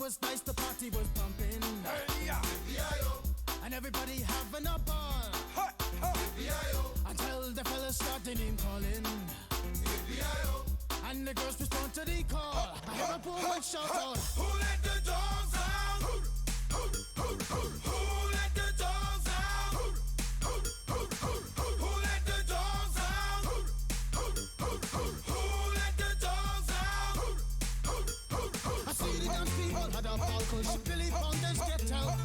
was nice, the party was pumping. Hey, yeah. And everybody having a ball. Hey, hey. Until the fellas started name calling. And the girls respond to the call. I hear a woman shout out, Who let the dogs out? Who let the dogs out? Who let the dogs out? Who let the dogs out? I see the dance people had a ball cause Billy Fountains get out.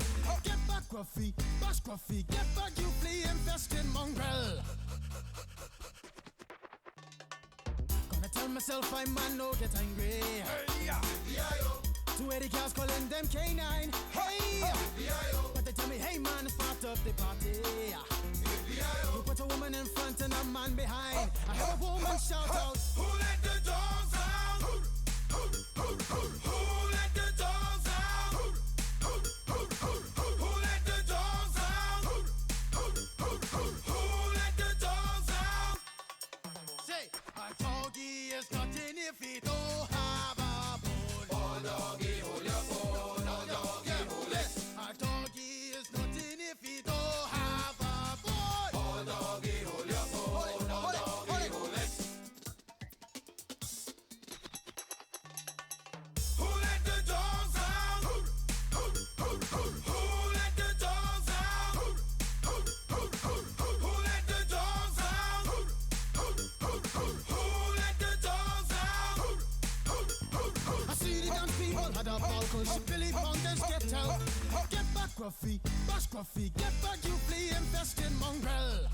Get back, Gruffy, bash Gruffy, get back, you flea infested mongrel. Gonna tell myself I man no get angry. Hey, yeah. 280 girls calling them K9. Hey! But they tell me, hey man, it's part of the party. You put a woman in front and a man behind. I hear a woman shout out, Who let the dogs out? Who let the dogs out? Who let the dogs out? Who let the dogs out? say, a doggy is nothing if he don't have a bone. Oh, doggy, hold your bone. Oh, doggy, hold it. A doggy is nothing if he don't have a bone. Oh, doggy, hold your bone. Oh, doggy, hold it. Who let the dogs out? Who let the dogs out? Who let the dogs out? Who let the dogs out? I see the dance people had a ball cause Billy Fountains get out. Get back, Gruffy, bash Gruffy, get back, you flea infested mongrel.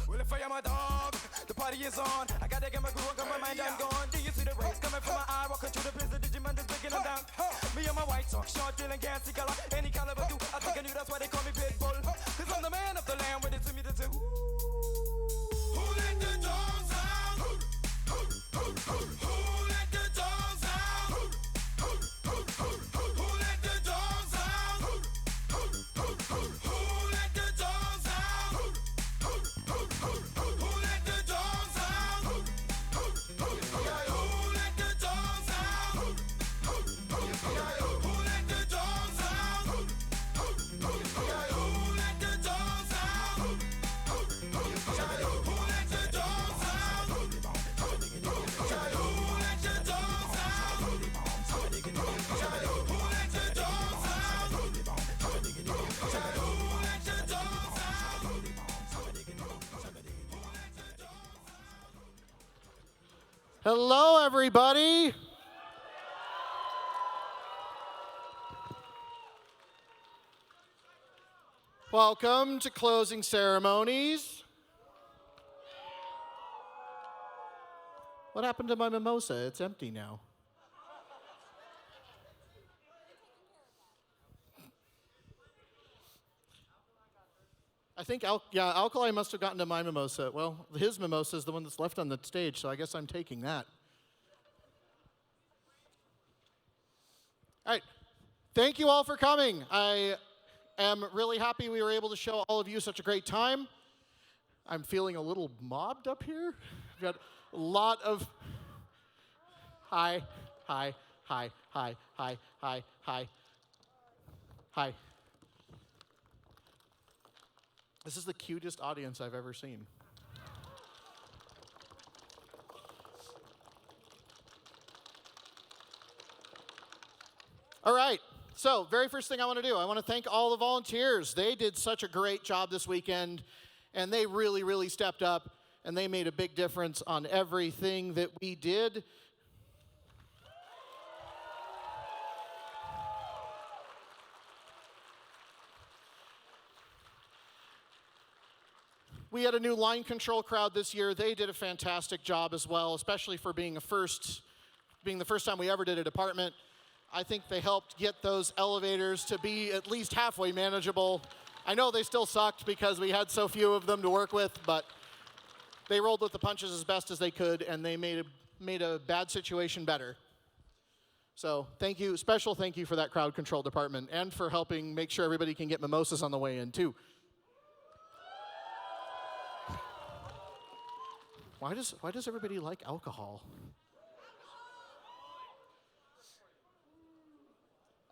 Well, if I am a dog, the party is on. I gotta get my groove on, got my mind, I'm gone. Do you see the rays coming from my eye? Walking through the prison, Digimon is breaking them down. Me and my white socks, short, dealing, can't see color. Any caliber do, I think I knew that's why they call me Pitbull. Cause I'm the man of the land, with it to me to do. Who let the dogs out? Who let the dogs out? Who let the dogs out? Who let the dogs out? Who let the dogs out? Who let the dogs out? Who let the dogs out? Who let the dogs out? Who let the dogs out? Who let the dogs out? Who let the dogs out? Who let the dogs out? Hello, everybody. Welcome to Closing Ceremonies. What happened to my mimosa? It's empty now. I think alkali must have gotten to my mimosa. Well, his mimosa is the one that's left on the stage, so I guess I'm taking that. All right. Thank you all for coming. I am really happy we were able to show all of you such a great time. I'm feeling a little mobbed up here. I've got a lot of hi. This is the cutest audience I've ever seen. All right, so very first thing I want to do, I want to thank all the volunteers. They did such a great job this weekend, and they really, really stepped up, and they made a big difference on everything that we did. We had a new line control crowd this year. They did a fantastic job as well, especially for being the first time we ever did a department. I think they helped get those elevators to be at least halfway manageable. I know they still sucked because we had so few of them to work with, but they rolled with the punches as best as they could, and they made a bad situation better. So thank you, special thank you for that crowd control department, and for helping make sure everybody can get mimosas on the way in too. Why does everybody like alcohol?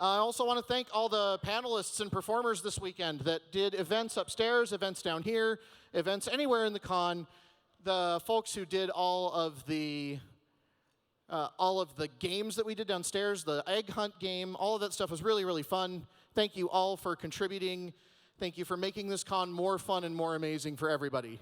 I also want to thank all the panelists and performers this weekend that did events upstairs, events down here, events anywhere in the con. The folks who did all of the games that we did downstairs, the egg hunt game, all of that stuff was really, really fun. Thank you all for contributing. Thank you for making this con more fun and more amazing for everybody.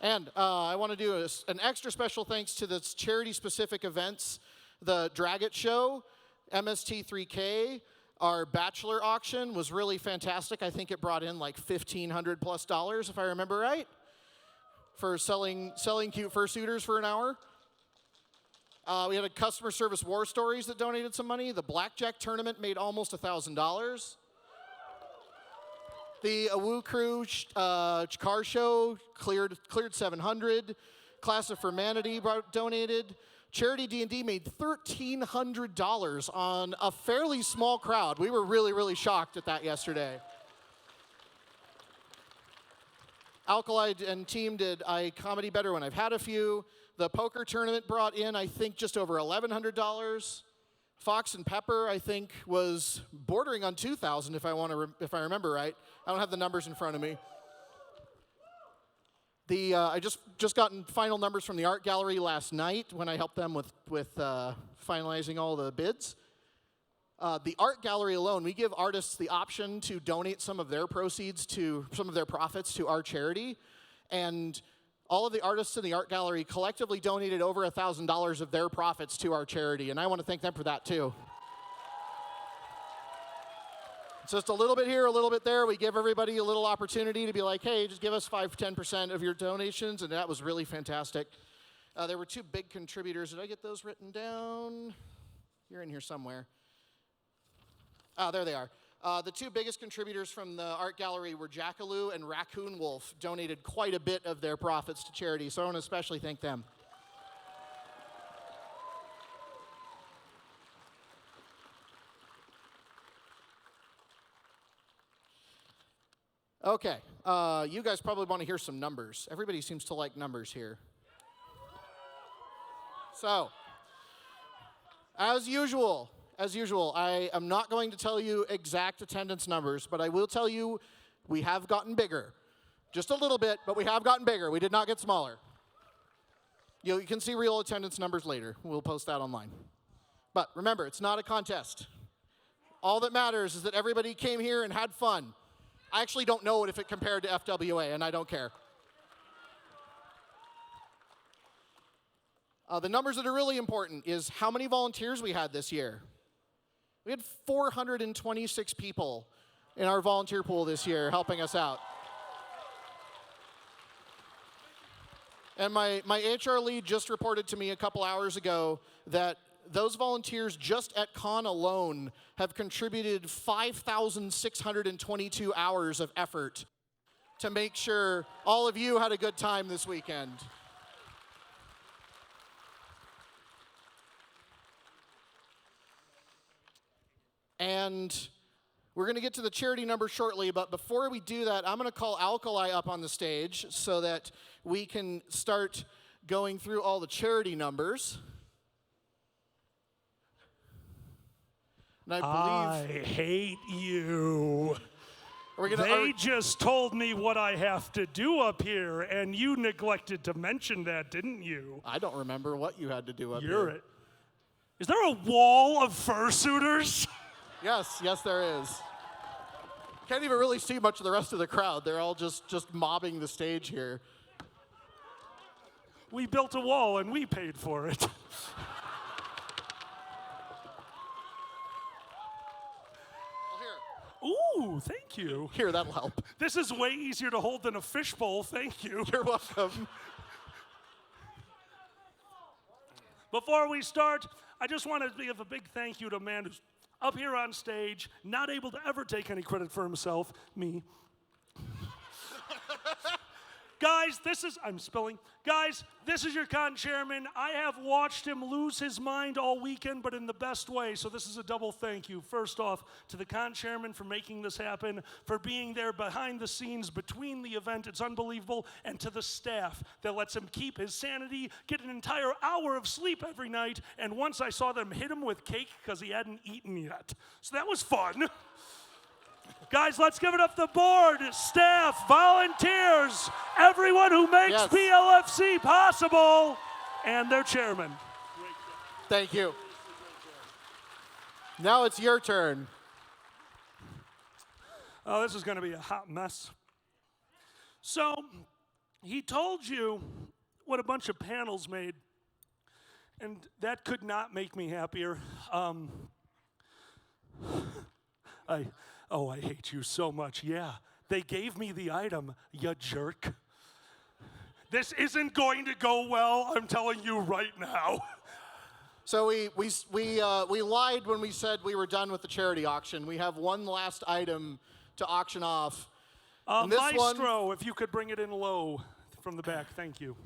And I want to do an extra special thanks to the charity-specific events, the Drag It Show, MST3K, our Bachelor auction was really fantastic. I think it brought in like $1,500+ if I remember right, for selling cute fursuiters for an hour. We had a customer service War Stories that donated some money. The Blackjack tournament made almost $1,000. The Awoo Crew car show cleared $700. Class of Humanity donated. Charity D&D made $1,300 on a fairly small crowd. We were really, really shocked at that yesterday. Alkali and team did I Comedy Better When I've Had a Few. The poker tournament brought in, I think, just over $1,100. Fox and Pepper, I think, was bordering on $2,000 if I remember right. I don't have the numbers in front of me. I just gotten final numbers from the art gallery last night when I helped them with finalizing all the bids. The art gallery alone, we give artists the option to donate some of their proceeds some of their profits to our charity, and all of the artists in the art gallery collectively donated over $1,000 of their profits to our charity, and I want to thank them for that too. It's just a little bit here, a little bit there. We give everybody a little opportunity to be like, hey, just give us 5-10% of your donations, and that was really fantastic. There were two big contributors. Did I get those written down? You're in here somewhere. There they are. The two biggest contributors from the art gallery were Jackaloo and Raccoon Wolf, donated quite a bit of their profits to charity, so I want to especially thank them. Okay, you guys probably want to hear some numbers. Everybody seems to like numbers here. So, as usual, I am not going to tell you exact attendance numbers, but I will tell you we have gotten bigger. Just a little bit, but we have gotten bigger. We did not get smaller. You can see real attendance numbers later. We'll post that online. But remember, it's not a contest. All that matters is that everybody came here and had fun. I actually don't know if it compared to FWA, and I don't care. The numbers that are really important is how many volunteers we had this year. We had 426 people in our volunteer pool this year helping us out. And my HR lead just reported to me a couple hours ago that those volunteers just at Con alone have contributed 5,622 hours of effort to make sure all of you had a good time this weekend. And we're going to get to the charity number shortly, but before we do that, I'm going to call Alkali up on the stage so that we can start going through all the charity numbers. And I hate you. They just told me what I have to do up here, and you neglected to mention that, didn't you? I don't remember what you had to do up here. Is there a wall of fursuiters? Yes, there is. Can't even really see much of the rest of the crowd. They're all just mobbing the stage here. We built a wall, and we paid for it. Ooh, thank you. Here, that'll help. This is way easier to hold than a fishbowl. Thank you. You're welcome. Before we start, I just want to give a big thank you to a man who's up here on stage, not able to ever take any credit for himself, me. Guys, Guys, this is your con chairman. I have watched him lose his mind all weekend, but in the best way. So this is a double thank you. First off, to the con chairman for making this happen, for being there behind the scenes between the event. It's unbelievable. And to the staff that lets him keep his sanity, get an entire hour of sleep every night. And once I saw them hit him with cake because he hadn't eaten yet. So that was fun. Guys, let's give it up to the board, staff, volunteers, everyone who makes BLFC possible, and their chairman. Thank you. Now it's your turn. Oh, this is going to be a hot mess. So, he told you what a bunch of panels made, and that could not make me happier. I hate you so much. Yeah, they gave me the item, you jerk. This isn't going to go well, I'm telling you right now. So we lied when we said we were done with the charity auction. We have one last item to auction off. And this Maestro, if you could bring it in low from the back, thank you.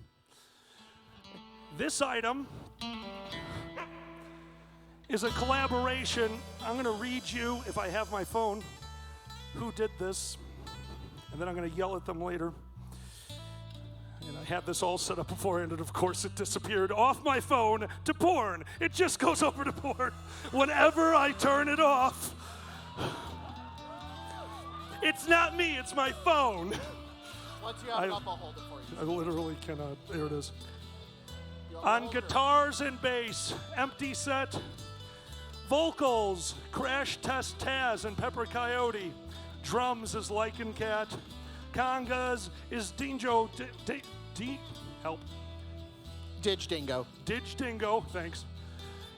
This item is a collaboration. I'm going to read you, if I have my phone, who did this, and then I'm going to yell at them later. And I had this all set up beforehand, and of course it disappeared off my phone to porn. It just goes over to porn whenever I turn it off. It's not me, it's my phone. Once you have it up, I'll hold it for you. I literally cannot. There it is. On guitars and bass, Empty Set. Vocals, Crash Test Taz and Pepper Coyote. Drums is Lycan Cat. Congas is Dingo. Help. Dingo. Dingo, thanks.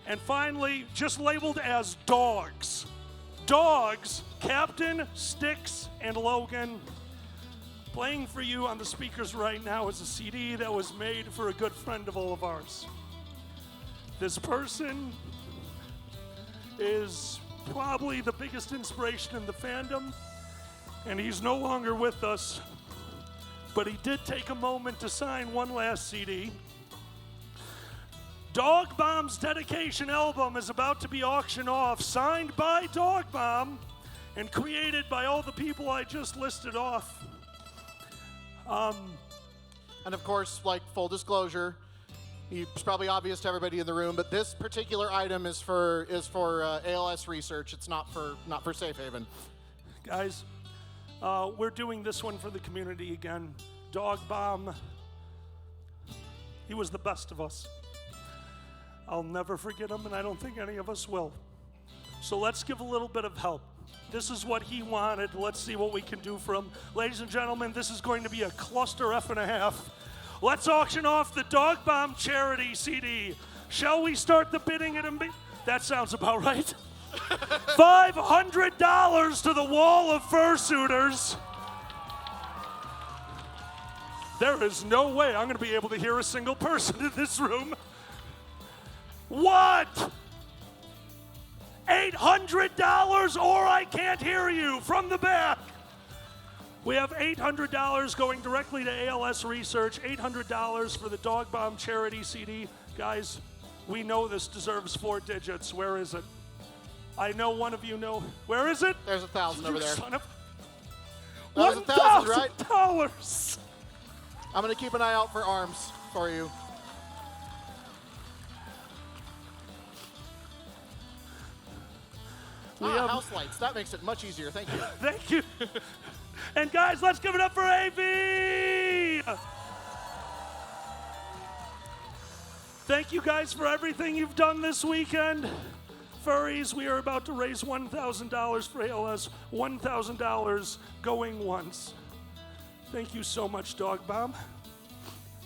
And finally, just labeled as Dogs. Dogs, Captain, Styx, and Logan. Playing for you on the speakers right now is a CD that was made for a good friend of all of ours. This person is probably the biggest inspiration in the fandom, and he's no longer with us, but he did take a moment to sign one last CD. Dog Bomb's dedication album is about to be auctioned off, signed by Dog Bomb and created by all the people I just listed off. And of course, like full disclosure, it's probably obvious to everybody in the room, but this particular item is for ALS research. It's not for Safe Haven. Guys, we're doing this one for the community again. Dog Bomb, he was the best of us. I'll never forget him, and I don't think any of us will. So let's give a little bit of help. This is what he wanted. Let's see what we can do for him. Ladies and gentlemen, this is going to be a cluster F and a half. Let's auction off the Dog Bomb charity CD. Shall we start the bidding at that sounds about right. $500 to the wall of fursuiters. There is no way I'm going to be able to hear a single person in this room. What? $800 or I can't hear you from the back. We have $800 going directly to ALS Research, $800 for the Dog Bomb charity CD. Guys, we know this deserves 4 digits. Where is it? I know one of you know. Where is it? There's 1,000 over there. Son of... That was 1,000, right? $1,000. I'm going to keep an eye out for arms for you. House lights. That makes it much easier. Thank you. Thank you. And guys, let's give it up for AV. Thank you guys for everything you've done this weekend. Furries, we are about to raise $1,000 for ALS. $1,000 going once. Thank you so much, Dog Bomb.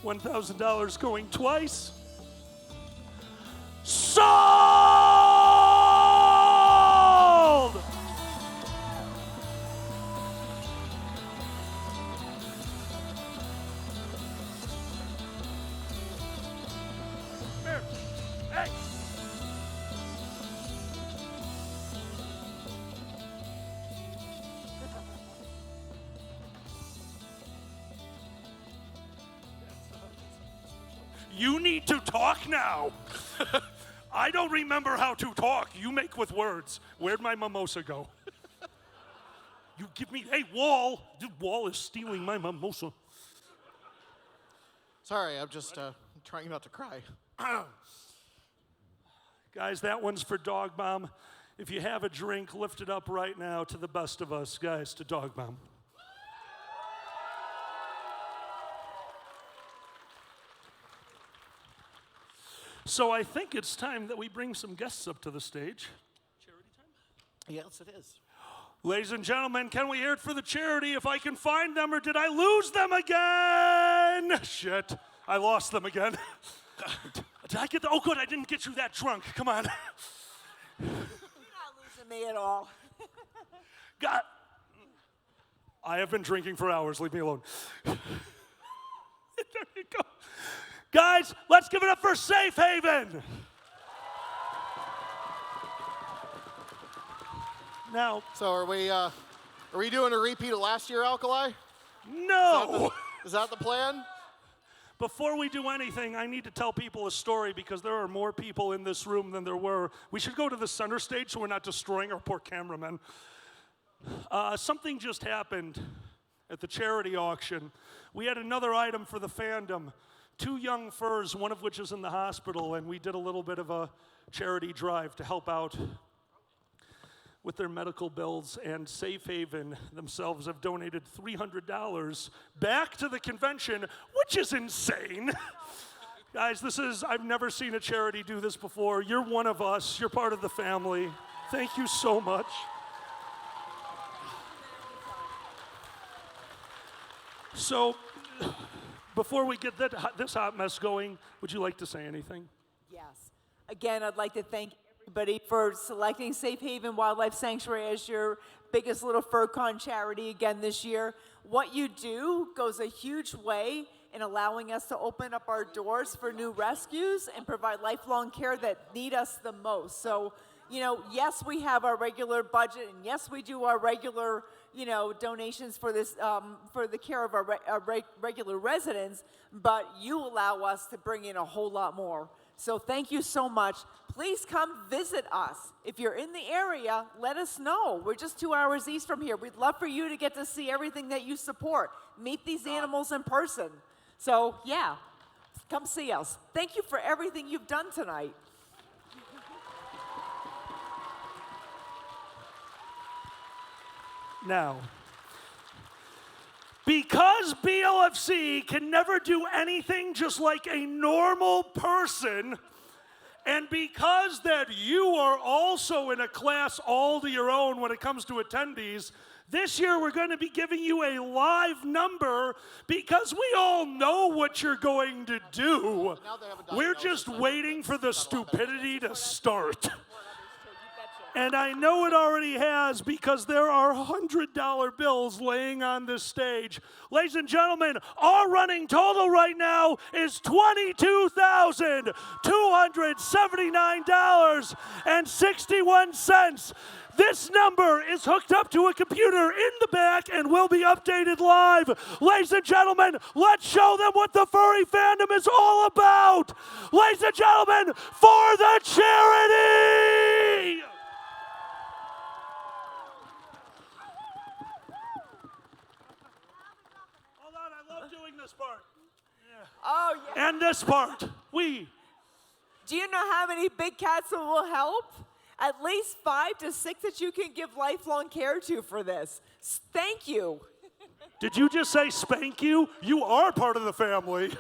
$1,000 going twice. Sold! Here. Hey. You need to talk now. I don't remember how to talk. You make with words. Where'd my mimosa go? You give me, hey, Wall. The Wall is stealing my mimosa. Sorry, I'm just trying not to cry. Guys, that one's for Dog Bomb. If you have a drink, lift it up right now to the best of us, guys, to Dog Bomb. So I think it's time that we bring some guests up to the stage. Charity time? Yes, it is. Ladies and gentlemen, can we hear it for the charity? If I can find them, or did I lose them again? Shit, I lost them again. Did I get the, oh good, I didn't get you that drunk. Come on. You're not losing me at all. God, I have been drinking for hours. Leave me alone. There you go. Guys, let's give it up for Safe Haven. Now, So are we doing a repeat of last year, Alkali? no. Is that the plan? Before we do anything, I need to tell people a story because there are more people in this room than there were. We should go to the center stage so we're not destroying our poor cameramen. Something just happened at the charity auction. We had another item for the fandom. 2 young furs, one of which is in the hospital, and we did a little bit of a charity drive to help out with their medical bills, and Safe Haven themselves have donated $300 back to the convention, which is insane. Guys, I've never seen a charity do this before. You're one of us. You're part of the family. Thank you so much. So, before we get this hot mess going, would you like to say anything? Yes. Again, I'd like to thank everybody for selecting Safe Haven Wildlife Sanctuary as your biggest little FurCon charity again this year. What you do goes a huge way in allowing us to open up our doors for new rescues and provide lifelong care that need us the most. So, yes, we have our regular budget, and yes, we do our regular, donations for this, for the care of our regular residents, but you allow us to bring in a whole lot more. So thank you so much. Please come visit us. If you're in the area, let us know. We're just 2 hours east from here. We'd love for you to get to see everything that you support. Meet these animals in person. So, yeah, come see us. Thank you for everything you've done tonight. Now, because BLFC can never do anything just like a normal person, and because that you are also in a class all to your own when it comes to attendees, this year we're going to be giving you a live number because we all know what you're going to do. We're just waiting for the stupidity to start. And I know it already has because there are $100 bills laying on this stage. Ladies and gentlemen, our running total right now is $22,279.61. This number is hooked up to a computer in the back and will be updated live. Ladies and gentlemen, let's show them what the furry fandom is all about. Ladies and gentlemen, for the charity! This part. Yeah. Oh, yeah. And this part. Do you know how many big cats that will help? At least 5 to 6 that you can give lifelong care to for this. Thank you. Did you just say spank you? You are part of the family. Did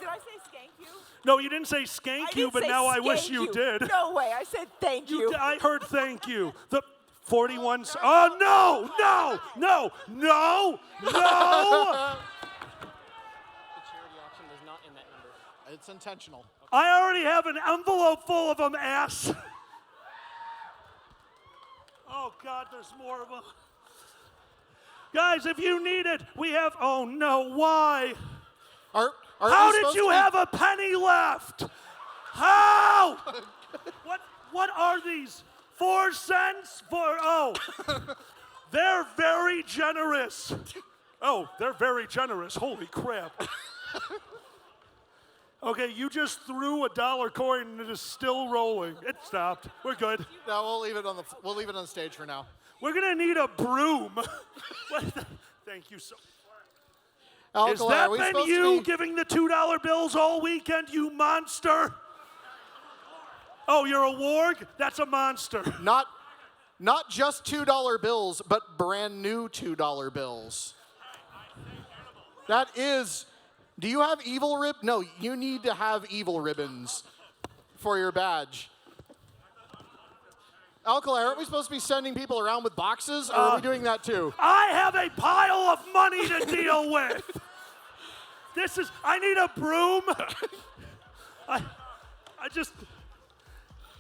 I say skank you? No, you didn't say skank you, but now I wish you did. No way, I said thank you. I heard thank you. The 41. Oh, no, no, no, no, no. The charity auction is not in that number. It's intentional. I already have an envelope full of them, ass. Oh, God, there's more of them. Guys, if you need it, we have, oh, no, why? How did you have a penny left? How? What are these? 4 cents for, they're very generous. Oh, they're very generous. Holy crap. Okay, you just threw a dollar coin and it is still rolling. It stopped. We're good. No, we'll leave it on the stage for now. We're gonna need a broom. Thank you so. Has Alkali, that are we been supposed you to be... giving the $2 bills all weekend, you monster? Oh, you're a warg? That's a monster. Not just $2 bills, but brand new $2 bills. That is... Do you have evil rib? No, you need to have evil ribbons for your badge. Alkali, aren't we supposed to be sending people around with boxes, or are we doing that too? I have a pile of money to deal with. I need a broom.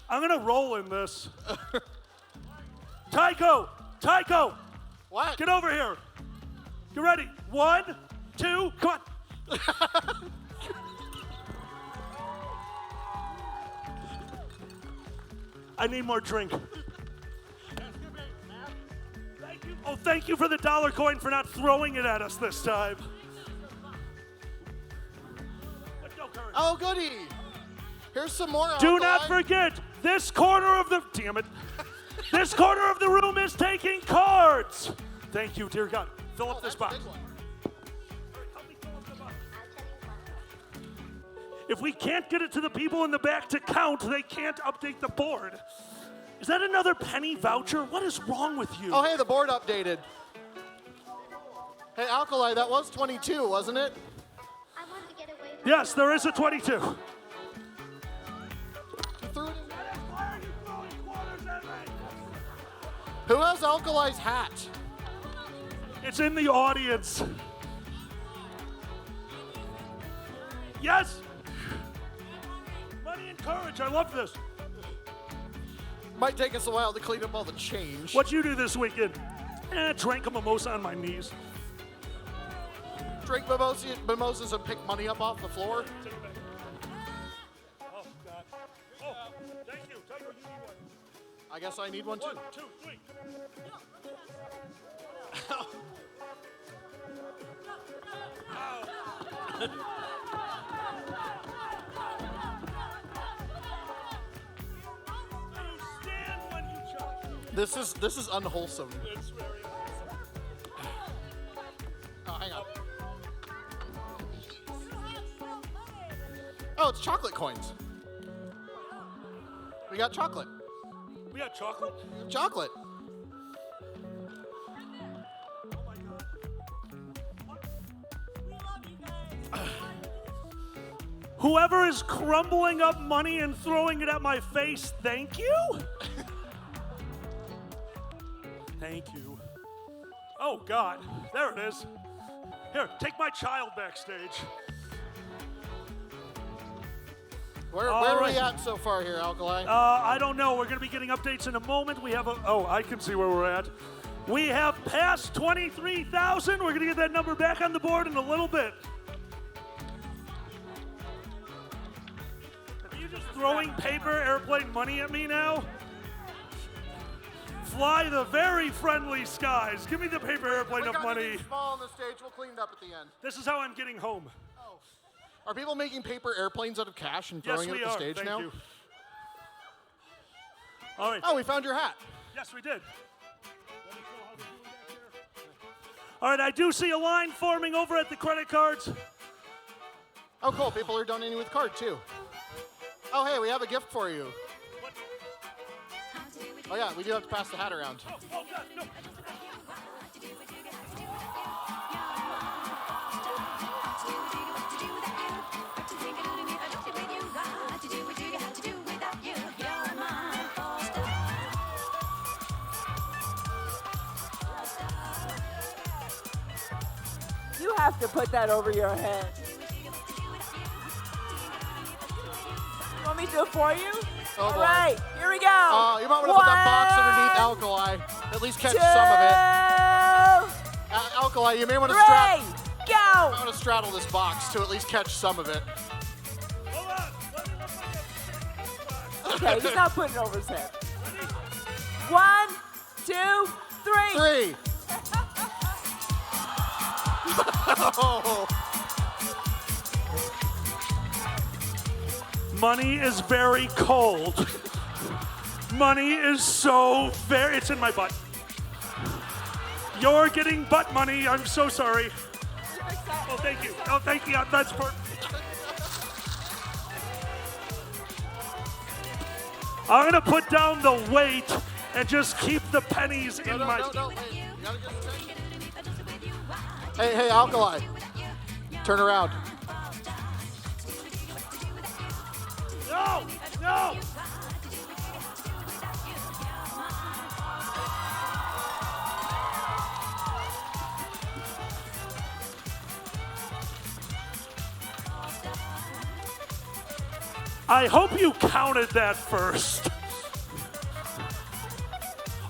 I'm gonna roll in this. Tycho, What? get over here. You ready? 1, 2, come on. I need more drink. Thank you. Oh, thank you for the dollar coin for not throwing it at us this time. Oh, goody. Here's some more Do Alkali. not forget, this corner of the this corner of the room is taking cards. Thank you, dear God. Fill up this That's a box. big one. Help me fill up the box. If we can't get it to the people in the back to count, they can't update the board. Is that another penny voucher? What is wrong with you? Oh, hey, the board updated. Hey, Alkali, that was 22, wasn't it? I wanted to get away from Yes, there is a 22. You threw it in. Why are you throwing quarters at me? Who has Alkali's hat? It's in the audience. Yes. Money and courage. I love this. Might take us a while to clean up all the change. What'd you do this weekend? Drank a mimosa on my knees. Drink mimosas and pick money up off the floor? Take it back. Oh, God. Oh, thank you. Tell you what you need one. I guess I need one too. 1, 2, 3. You stand when you chug. This is unwholesome. It's very Oh, hang on. Oh, it's chocolate coins. We got chocolate. We got chocolate. Chocolate. Whoever is crumbling up money and throwing it at my face, thank you? Thank you. Oh, God. There it is. Here, take my child backstage. Where All are we right. at so far here, Alkali? I don't know. We're going to be getting updates in a moment. We have I can see where we're at. We have passed 23,000. We're going to get that number back on the board in a little bit. Are you just throwing paper airplane money at me now? Fly the very friendly skies. Give me the paper airplane of money. Small on the stage. We'll clean it up at the end. This is how I'm getting home. Are people making paper airplanes out of cash and throwing Yes, it we at the are. stage Thank now? you. All right. Oh, we found your hat. Yes, we did. All right, I do see a line forming over at the credit cards. Oh, cool. People are donating with card too. Oh, hey, we have a gift for you. Oh yeah, we do have to pass the hat around. Oh, God, no. You have to put that over your head. You want me to do it for you? Oh, All boy. right, here we go. You might want to put that box underneath Alkali. At least catch some of it. Alkali, you may want to Go. straddle this box to at least catch some of it. Hold on. Let me look like Okay, he's not putting it over his head. 1, 2, 3. 3. Oh. Money is very cold. Money is so very, it's in my butt. You're getting butt money, I'm so sorry. Oh, thank you. Oh, thank you, that's perfect. I'm gonna put down the weight and just keep the pennies in my... No. Hey, you gotta get the hey, Alkali. Turn around. No! I hope you counted that first.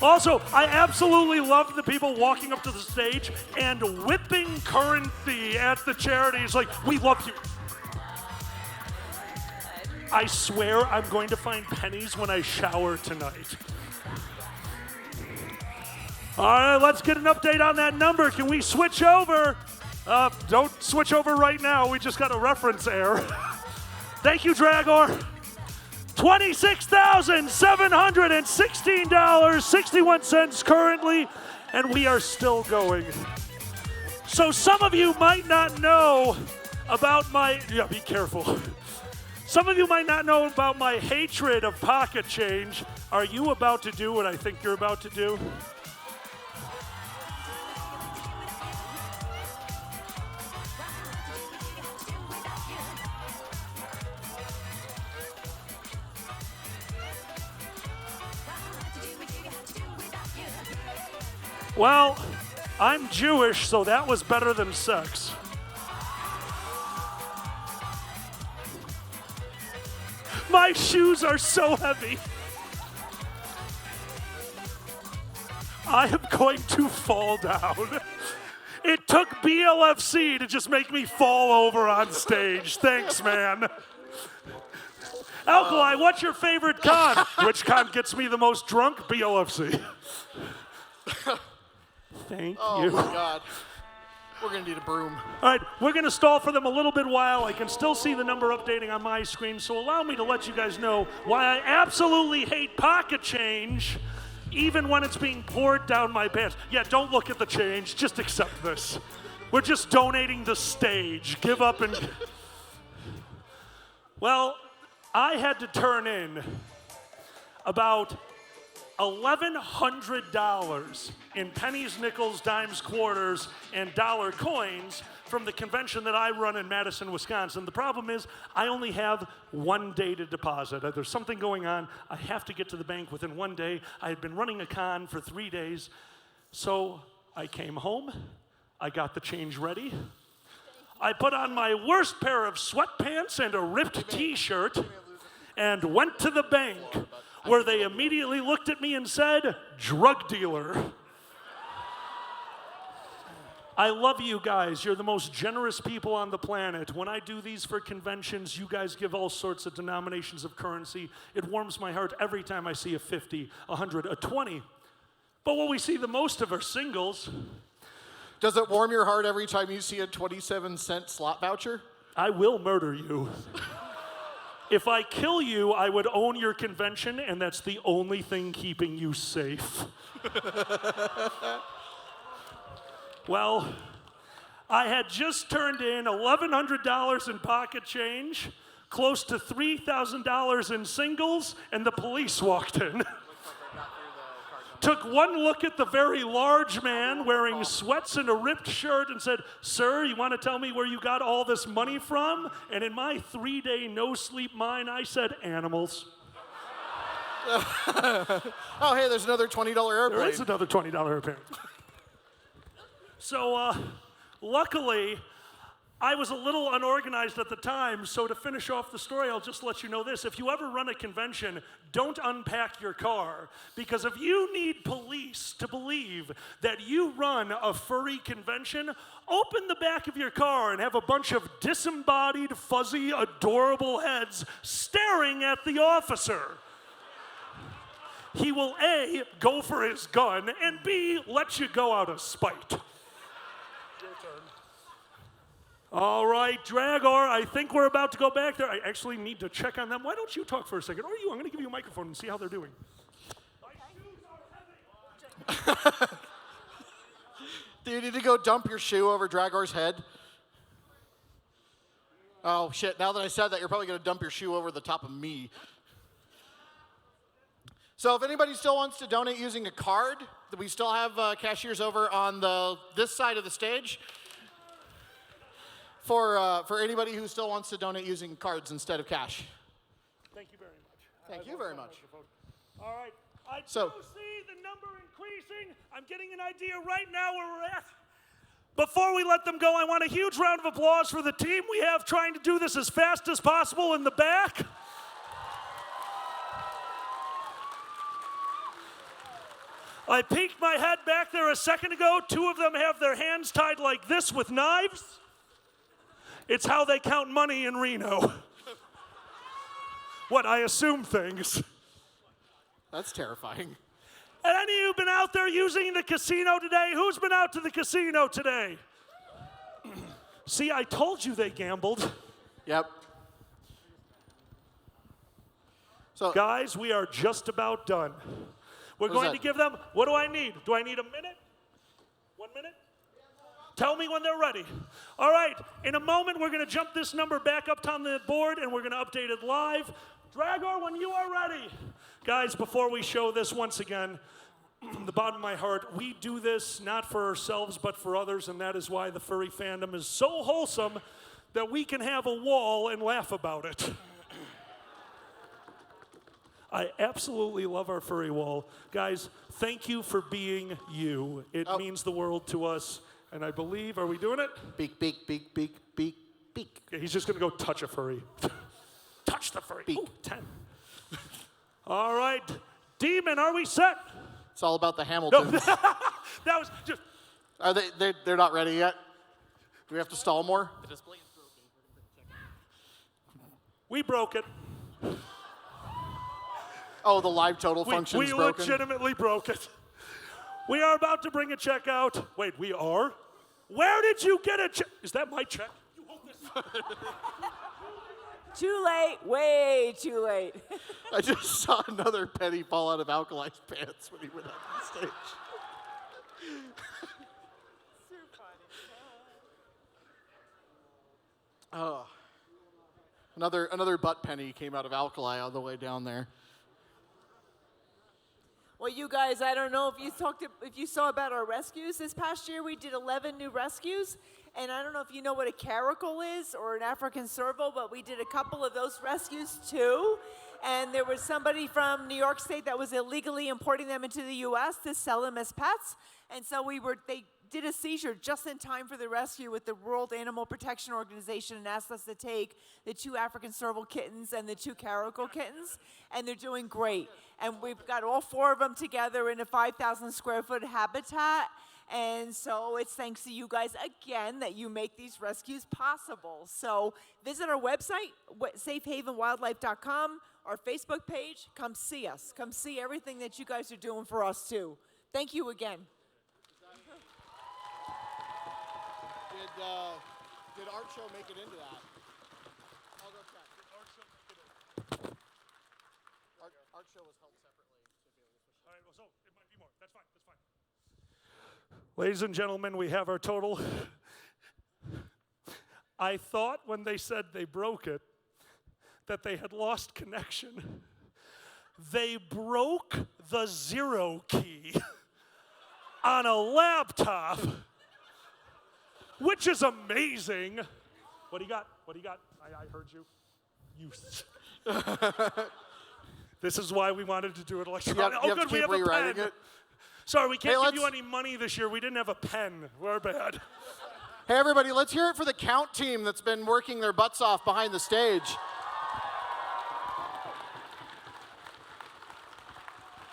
Also, I absolutely love the people walking up to the stage and whipping currency at the charities like, we love you. I swear I'm going to find pennies when I shower tonight. All right, let's get an update on that number. Can we switch over? Don't switch over right now. We just got a reference error. Thank you, Dragor. $26,716.61 currently, and we are still going. So some of you might not know about my, be careful. Some of you might not know about my hatred of pocket change. Are you about to do what I think you're about to do? Well, I'm Jewish, so that was better than sex. My shoes are so heavy. I am going to fall down. It took BLFC to just make me fall over on stage. Thanks, man. Alkali, what's your favorite con? Which con gets me the most drunk? BLFC. Thank you. Oh my God. We're gonna need a broom. All right, we're gonna stall for them a little bit while. I can still see the number updating on my screen, so allow me to let you guys know why I absolutely hate pocket change, even when it's being poured down my pants. Yeah, don't look at the change, just accept this. We're just donating the stage. Give up and... Well, I had to turn in about $1,100 in pennies, nickels, dimes, quarters, and dollar coins from the convention that I run in Madison, Wisconsin. The problem is I only have 1 day to deposit. There's something going on. I have to get to the bank within 1 day. I had been running a con for 3 days. So I came home. I got the change ready. I put on my worst pair of sweatpants and a ripped t-shirt and went to the bank, where they immediately looked at me and said, drug dealer. I love you guys. You're the most generous people on the planet. When I do these for conventions, you guys give all sorts of denominations of currency. It warms my heart every time I see a 50, a 100, a 20. But what we see the most of are singles. Does it warm your heart every time you see a 27-cent slot voucher? I will murder you. If I kill you, I would own your convention, and that's the only thing keeping you safe. Well, I had just turned in $1,100 in pocket change, close to $3,000 in singles, and the police walked in. Took one look at the very large man wearing sweats and a ripped shirt and said, sir, you want to tell me where you got all this money from? And in my 3-day no-sleep mind, I said, animals. Oh, hey, there's another $20 airplane. There is another $20 airplane. So, luckily, I was a little unorganized at the time, so to finish off the story, I'll just let you know this. If you ever run a convention, don't unpack your car, because if you need police to believe that you run a furry convention, open the back of your car and have a bunch of disembodied, fuzzy, adorable heads staring at the officer. He will A, go for his gun, and B, let you go out of spite. All right, Dragor, I think we're about to go back there. I actually need to check on them. Why don't you talk for a second? Or you, I'm going to give you a microphone and see how they're doing. My shoes are heavy. Do you need to go dump your shoe over Dragor's head? Oh, shit. Now that I said that, you're probably going to dump your shoe over the top of me. So if anybody still wants to donate using a card, we still have cashiers over on this side of the stage for anybody who still wants to donate using cards instead of cash. Thank you very much. Thank you very much. All right. I So- do see the number increasing. I'm getting an idea right now where we're at. Before we let them go, I want a huge round of applause for the team we have trying to do this as fast as possible in the back. I peeked my head back there a second ago. Two of them have their hands tied like this with knives. It's how they count money in Reno. What, I assume things. That's terrifying. And any of you been out there using the casino today? Who's been out to the casino today? See, I told you they gambled. Yep. So, Guys, we are just about done. We're What is going that? to give them, what do I need? Do I need a minute? 1 minute? Tell me when they're ready. All right, in a moment, we're going to jump this number back up on the board, and we're going to update it live. Dragor, when you are ready. Guys, before we show this once again, from the bottom of my heart, we do this not for ourselves, but for others, and that is why the furry fandom is so wholesome that we can have a wall and laugh about it. I absolutely love our furry wall. Guys, thank you for being you. It means the world to us. And I believe, are we doing it? beak, beak, beak, beak, beak, beak. Okay, he's just going to go touch a furry. Touch the furry. Beak. Ooh, 10. All right. Demon, are we set? It's all about the No. Hamiltons. That was just... Are they're not ready yet? Do we have to stall more? The display is broken. We broke it. Oh, the live total function is We broken. legitimately broke it. We are about to bring a check out. Wait, we are? Where did you get a check? Is that my check? You hold this. Too late, way too late. I just saw another penny fall out of Alkali's pants when he went up on stage. Oh, another butt penny came out of Alkali on the way down there. Well, you guys, I don't know if you saw about our rescues this past year. We did 11 new rescues, and I don't know if you know what a caracal is or an African serval, but we did a couple of those rescues too. And there was somebody from New York State that was illegally importing them into the U.S. to sell them as pets, and so they did a seizure just in time for the rescue with the World Animal Protection Organization and asked us to take the 2 African serval kittens and the 2 caracal kittens, and they're doing great. And we've got all 4 of them together in a 5,000 square foot habitat, and so it's thanks to you guys again that you make these rescues possible. So visit our website, safehavenwildlife.com, our Facebook page. Come see us. Come see everything that you guys are doing for us too. Thank you again. Did Art Show make it into that? I'll go check. Did Art Show make it in? Art Show was held separately. All right, well, so it might be more. That's fine. That's fine. Ladies and gentlemen, we have our total. I thought when they said they broke it that they had lost connection. They broke the 0 key on a laptop, which is amazing. What do you got? What do you got? I heard you. This is why we wanted to do it electronically. You have to we keep have a rewriting pen. it. Sorry, we can't Hey, give you any money this year. We didn't have a pen. We're bad. Hey, everybody, let's hear it for the count team that's been working their butts off behind the stage.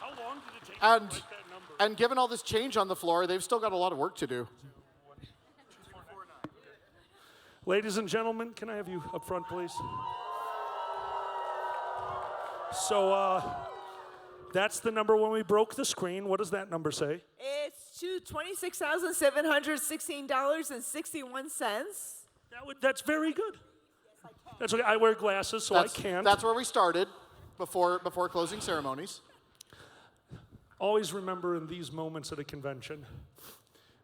How long did it take to write that number? And given all this change on the floor, they've still got a lot of work to do. Ladies and gentlemen, can I have you up front, please? So that's the number when we broke the screen. What does that number say? It's $26,716.61. That's very good. That's okay. I wear glasses, so I can't. That's where we started before closing ceremonies. Always remember in these moments at a convention,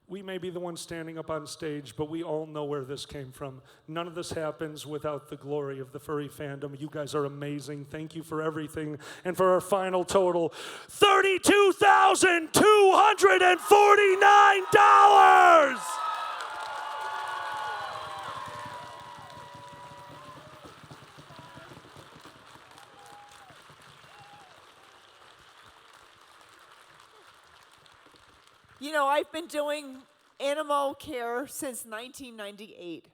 we may be the ones standing up on stage, but we all know where this came from. None of this happens without the glory of the furry fandom. You guys are amazing. Thank you for everything. And for our final total, $32,249! You know, I've been doing animal care since 1998.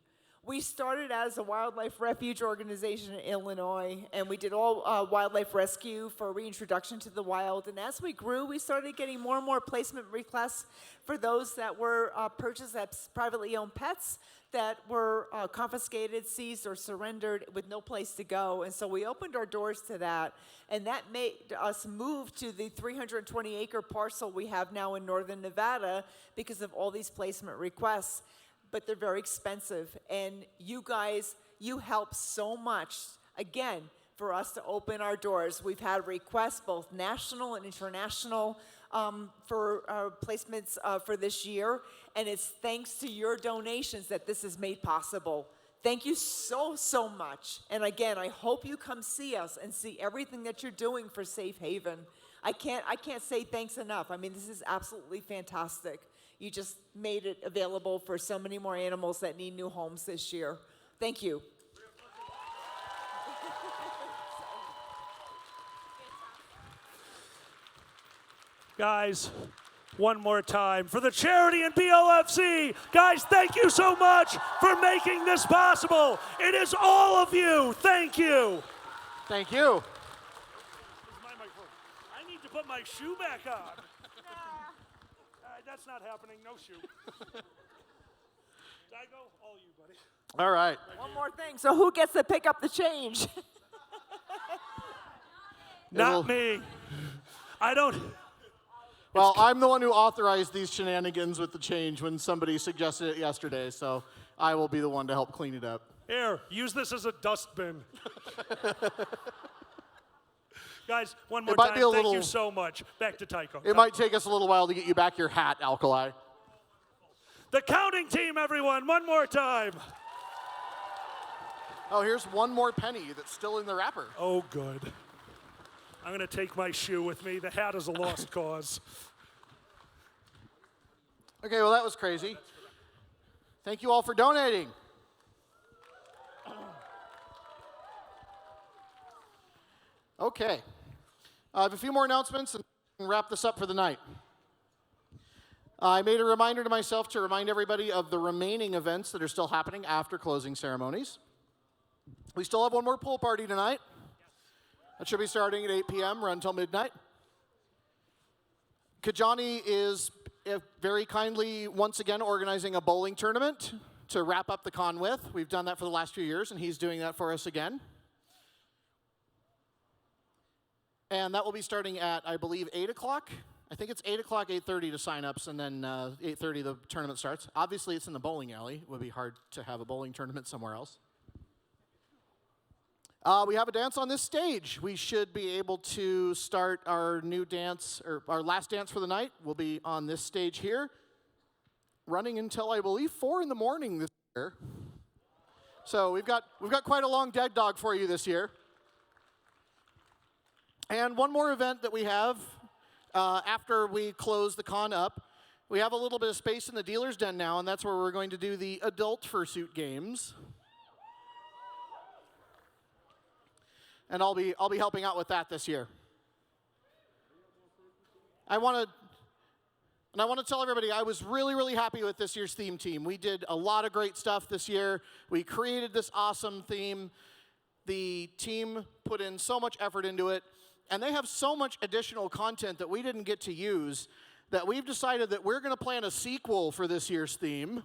We started as a wildlife refuge organization in Illinois, and we did all wildlife rescue for reintroduction to the wild. And as we grew, we started getting more and more placement requests for those that were purchased as privately owned pets that were confiscated, seized, or surrendered with no place to go. And so we opened our doors to that, and that made us move to the 320-acre parcel we have now in northern Nevada because of all these placement requests. But they're very expensive, and you guys, you help so much, again, for us to open our doors. We've had requests, both national and international, for placements for this year, and it's thanks to your donations that this is made possible. Thank you so, so much. And again, I hope you come see us and see everything that you're doing for Safe Haven. I can't say thanks enough. I mean, this is absolutely fantastic. You just made it available for so many more animals that need new homes this year. Thank you. Guys, one more time for the charity and BLFC. Guys, thank you so much for making this possible. It is all of you. Thank you. Thank you. I need to put my shoe back on. That's not happening. No shoe. Daigo, all you, buddy. All right. One more thing. So who gets to pick up the change? Not me. I don't. Well, I'm the one who authorized these shenanigans with the change when somebody suggested it yesterday, so I will be the one to help clean it up. Here, use this as a dustbin. Guys, one more time, thank you so much. Back to Tycho. It might take us a little while to get you back your hat, Alkali. The counting team, everyone, one more time. Oh, here's one more penny that's still in the wrapper. Oh, good. I'm going to take my shoe with me. The hat is a lost cause. Okay, well, that was crazy. Thank you all for donating. Okay. I have a few more announcements and wrap this up for the night. I made a reminder to myself to remind everybody of the remaining events that are still happening after closing ceremonies. We still have one more pool party tonight. That should be starting at 8 p.m., run until midnight. Kajani is very kindly once again organizing a bowling tournament to wrap up the con with. We've done that for the last few years, and he's doing that for us again. And that will be starting at, I believe, 8 o'clock. I think it's 8 o'clock, 8:30 to sign-ups, and then 8:30 the tournament starts. Obviously, it's in the bowling alley. It would be hard to have a bowling tournament somewhere else. We have a dance on this stage. We should be able to start our new dance, or our last dance for the night will be on this stage here, running until, I believe, 4 in the morning this year. So we've got quite a long dead dog for you this year. And one more event that we have after we close the con up, we have a little bit of space in the dealer's den now, and that's where we're going to do the adult fursuit games. And I'll be helping out with that this year. I want to tell everybody I was really, really happy with this year's theme team. We did a lot of great stuff this year. We created this awesome theme. The team put in so much effort into it. And they have so much additional content that we didn't get to use that we've decided that we're going to plan a sequel for this year's theme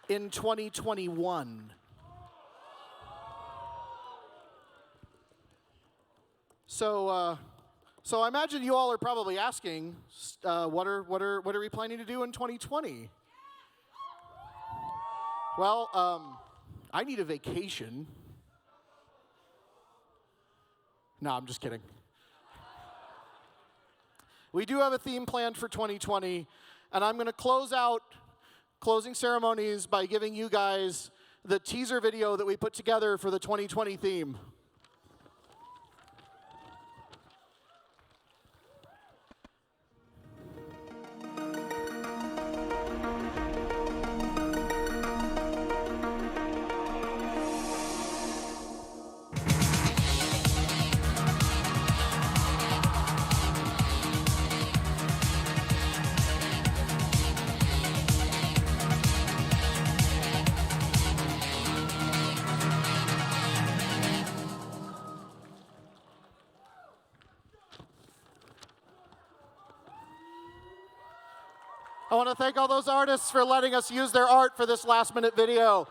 in 2021. So So I imagine you all are probably asking, what are we planning to do in 2020? Well, I need a vacation. No, I'm just kidding. We do have a theme planned for 2020, and I'm going to close out closing ceremonies by giving you guys the teaser video that we put together for the 2020 theme. I want to thank all those artists for letting us use their art for this last-minute video.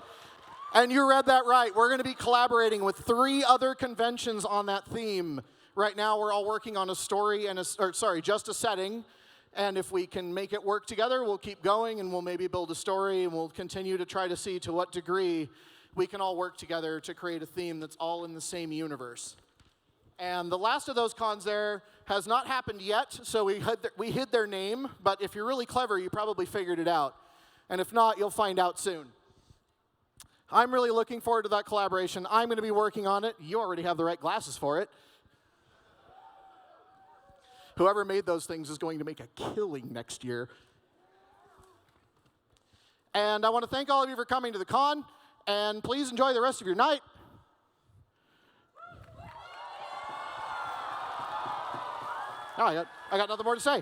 And you read that right. We're going to be collaborating with 3 other conventions on that theme. Right now, we're all working on a story and just a setting. And if we can make it work together, we'll keep going, and we'll maybe build a story, and we'll continue to try to see to what degree we can all work together to create a theme that's all in the same universe. And the last of those cons there has not happened yet, so we hid their name, but if you're really clever, you probably figured it out. And if not, you'll find out soon. I'm really looking forward to that collaboration. I'm going to be working on it. You already have the right glasses for it. Whoever made those things is going to make a killing next year. And I want to thank all of you for coming to the con, and please enjoy the rest of your night. Oh, I got nothing more to say.